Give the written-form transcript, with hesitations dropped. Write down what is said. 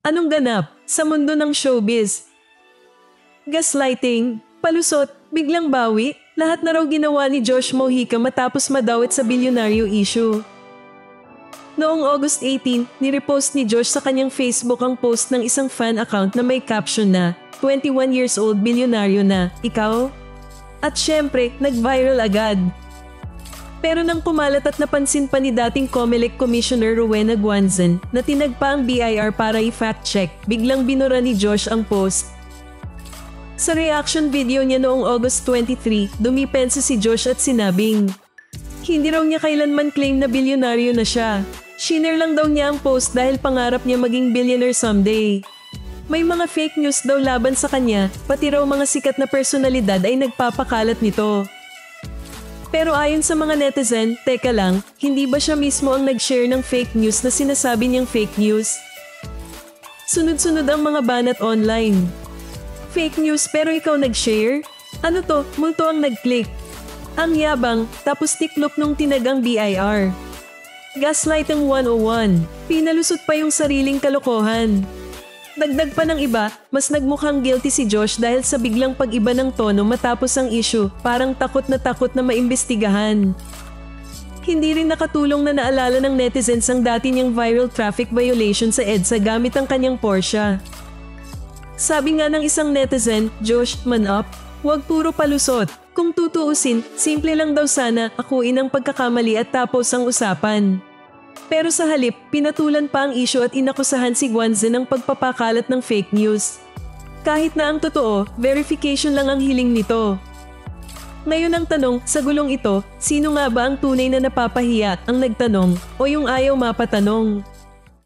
Anong ganap sa mundo ng showbiz? Gaslighting, palusot, biglang bawi, lahat na raw ginawa ni Josh Mojica matapos madawit sa bilyonaryo issue. Noong August 18, nirepost ni Josh sa kanyang Facebook ang post ng isang fan account na may caption na 21 years old bilyonaryo na, ikaw? At syempre, nag-viral agad. Pero nang kumalat at napansin pa ni dating COMELEC Commissioner Rowena Guanzon na tinagpa ang BIR para i-fact check, biglang binura ni Josh ang post. Sa reaction video niya noong August 23, dumipensa si Josh at sinabing, hindi raw niya kailanman claim na bilyonaryo na siya. Shinare lang daw niya ang post dahil pangarap niya maging billionaire someday. May mga fake news daw laban sa kanya, pati raw mga sikat na personalidad ay nagpapakalat nito. Pero ayon sa mga netizen, teka lang, hindi ba siya mismo ang nag-share ng fake news na sinasabi niyang fake news? Sunod-sunod ang mga banat online. Fake news pero ikaw nag-share? Ano to, multo ang nag-click. Ang yabang, tapos tiklop nung tinagang BIR. Gaslighting 101, pinalusot pa yung sariling kalokohan. Dagdag pa ng iba, mas nagmukhang guilty si Josh dahil sa biglang pag-iba ng tono matapos ang issue, parang takot na maimbestigahan. Hindi rin nakatulong na naalala ng netizens ang dati niyang viral traffic violation sa EDSA gamit ang kanyang Porsche. Sabi nga ng isang netizen, Josh, man up, huwag puro palusot. Kung tutuusin, simple lang daw sana akuin ang pagkakamali at tapos ang usapan. Pero sa halip, pinatulan pa ang issue at inakusahan si Guanzon ng pagpapakalat ng fake news. Kahit na ang totoo, verification lang ang hiling nito. Ngayon ang tanong, sa gulong ito, sino nga ba ang tunay na napapahiya, ang nagtanong o yung ayaw mapatanong?